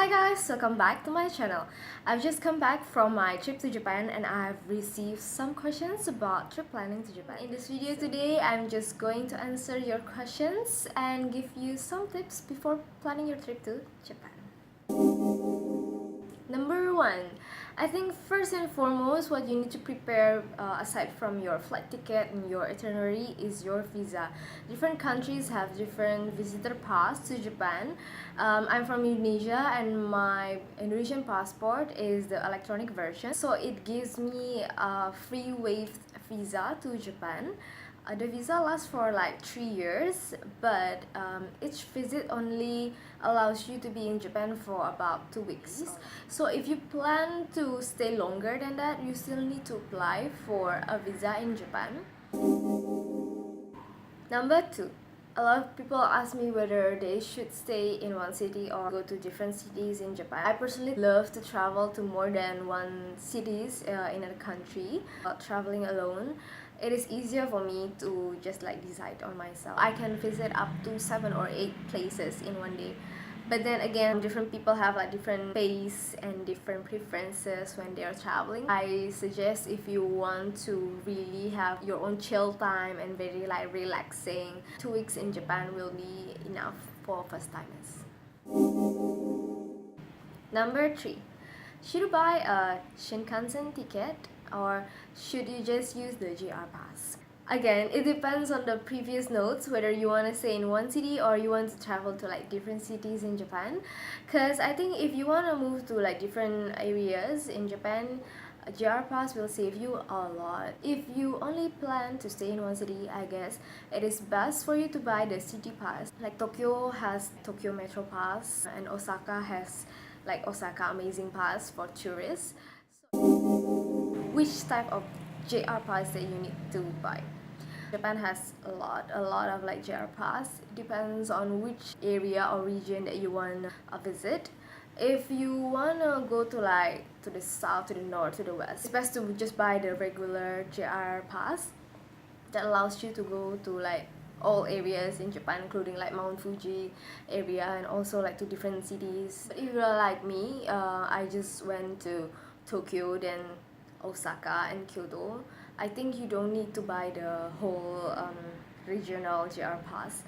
Hi guys, welcome back to my channel. I've just come back from my trip to Japan and I've received some questions about trip planning to Japan. In this video today, I'm just going to answer your questions and give you some tips before planning your trip to Japan. Number one, I think first and foremost, what you need to prepare aside from your flight ticket and your itinerary is your visa. Different countries have different visitor pass to Japan. I'm from Indonesia and my Indonesian passport is the electronic version, so it gives me a free wave visa to Japan. The visa lasts for like 3 years, but each visit only allows you to be in Japan for about 2 weeks. So if you plan to stay longer than that, you still need to apply for a visa in Japan. Number two, a lot of people ask me whether they should stay in one city or go to different cities in Japan. I personally love to travel to more than one cities in a country. Traveling alone, it is easier for me to just like decide on myself. I can visit up to 7 or 8 places in one day. But then again, different people have like different pace and different preferences when they are traveling. I suggest if you want to really have your own chill time and very like relaxing, 2 weeks in Japan will be enough for first timers. Number three, should you buy a Shinkansen ticket or should you just use the JR Pass? Again, it depends on the previous notes whether you want to stay in one city or you want to travel to like different cities in Japan. Because I think if you want to move to like different areas in Japan, a JR Pass will save you a lot. If you only plan to stay in one city, I guess it is best for you to buy the city pass. Like Tokyo has Tokyo Metro Pass and Osaka has like Osaka Amazing Pass for tourists. So, which type of JR Pass that you need to buy? Japan has a lot of like JR Pass. It depends on which area or region that you want to visit. If you wanna go to like to the south, to the north, to the west, it's best to just buy the regular JR Pass that allows you to go to like all areas in Japan, including like Mount Fuji area and also like to different cities. But if you're like me, I just went to Tokyo, then Osaka and Kyoto. I think you don't need to buy the whole regional JR Pass.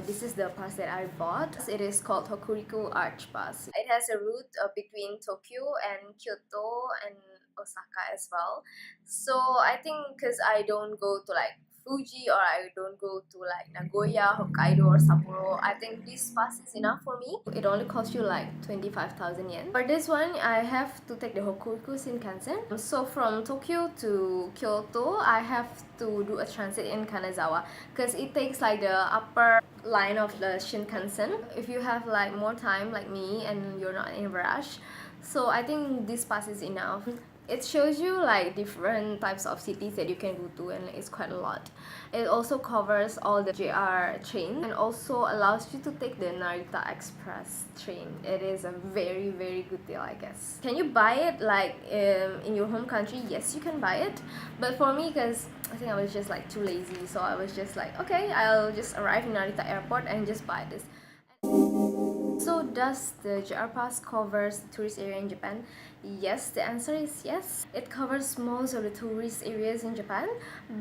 This is the pass that I bought. It is called Hokuriku Arch Pass. It has a route between Tokyo and Kyoto and Osaka as well. So I think because I don't go to like Fuji or I don't go to like Nagoya, Hokkaido or Sapporo, I think this pass is enough for me. It only costs you like 25,000 yen. For this one, I have to take the Hokuriku Shinkansen. So from Tokyo to Kyoto, I have to do a transit in Kanazawa because it takes like the upper line of the Shinkansen. If you have like more time like me and you're not in a rush, so I think this pass is enough. It shows you like different types of cities that you can go to and it's quite a lot. It also covers all the JR trains and also allows you to take the Narita Express train. It is a very good deal, I guess. Can you buy it like in your home country? Yes, you can buy it, but for me, because I think I was just like too lazy, so I was just like, okay, I'll just arrive in Narita airport and just buy this. So does the JR Pass covers the tourist area in Japan? Yes, the answer is yes. It covers most of the tourist areas in Japan,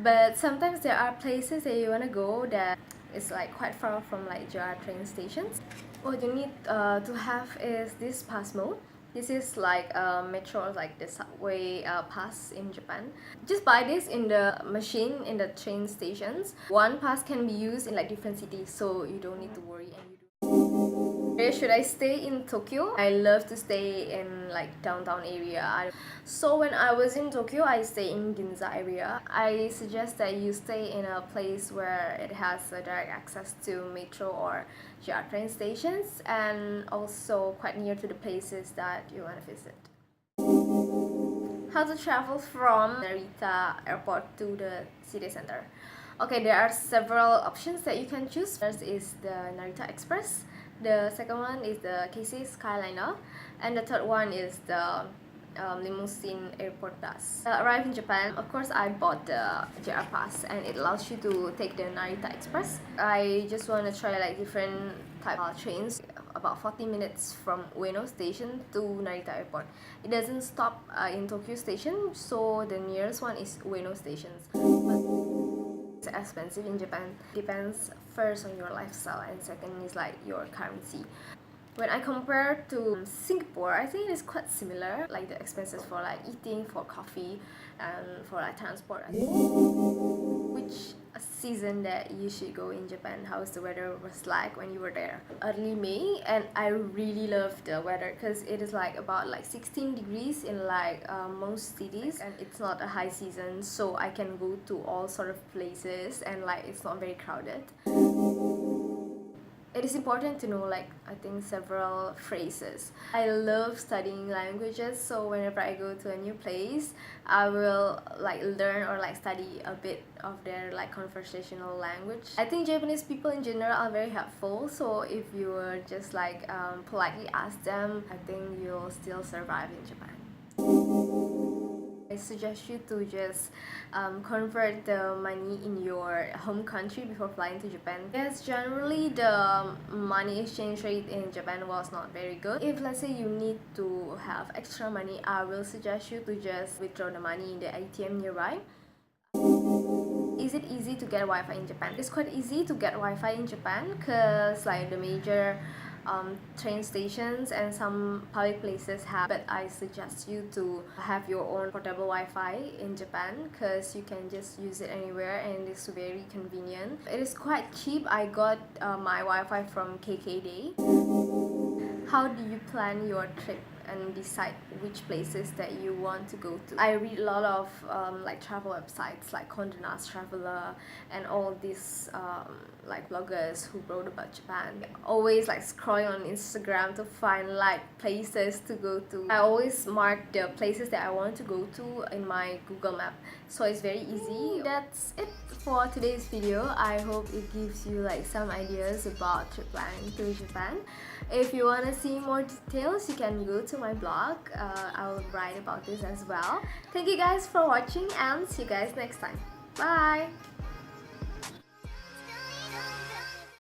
but sometimes there are places that you want to go that is like quite far from like JR train stations. What you need to have is this PASSMO. This is like a metro, like the subway pass in Japan. Just buy this in the machine in the train stations. One pass can be used in like different cities, so you don't need to worry. Where should I stay in Tokyo? I love to stay in like downtown area. So when I was in Tokyo, I stay in Ginza area. I suggest that you stay in a place where it has a direct access to metro or JR train stations and also quite near to the places that you want to visit. How to travel from Narita airport to the city center? Okay, there are several options that you can choose. First is the Narita Express. The second one is the Keisei Skyliner, and the third one is the limousine airport does. Arrived in Japan, of course I bought the JR Pass and it allows you to take the Narita Express. I just want to try like different type of trains, about 40 minutes from Ueno Station to Narita Airport. It doesn't stop in Tokyo Station, so the nearest one is Ueno Station. But it's expensive in Japan. Depends first on your lifestyle and second is like your currency. When I compare to Singapore, I think it's quite similar, like the expenses for like eating, for coffee, and for like transport. Which season that you should go in Japan? How's the weather was like when you were there? Early May, and I really love the weather because it is like about like 16 degrees in like most cities, and it's not a high season, so I can go to all sort of places and like it's not very crowded. It is important to know like I think several phrases. I love studying languages, so whenever I go to a new place, I will like learn or like study a bit of their like conversational language. I think Japanese people in general are very helpful, so if you were just like politely ask them, I think you'll still survive in Japan. I suggest you to just convert the money in your home country before flying to Japan. Yes, generally the money exchange rate in Japan was not very good. If let's say you need to have extra money, I will suggest you to just withdraw the money in the ATM nearby. Is it easy to get Wi-Fi in Japan? It's quite easy to get Wi-Fi in Japan because like the major train stations and some public places have, but I suggest you to have your own portable Wi-Fi in Japan because you can just use it anywhere and it's very convenient. It is quite cheap. I got my Wi-Fi from KKday. How do you plan your trip and decide which places that you want to go to? I read a lot of like travel websites like Condé Nast Traveler and all these like bloggers who wrote about Japan. Always like scrolling on Instagram to find like places to go to. I always mark the places that I want to go to in my Google Map, so it's very easy. That's it for today's video. I hope it gives you like some ideas about trip planning to Japan. If you want to see more details, you can go to my blog. I will write about this as well. Thank you guys for watching and see you guys next time. Bye!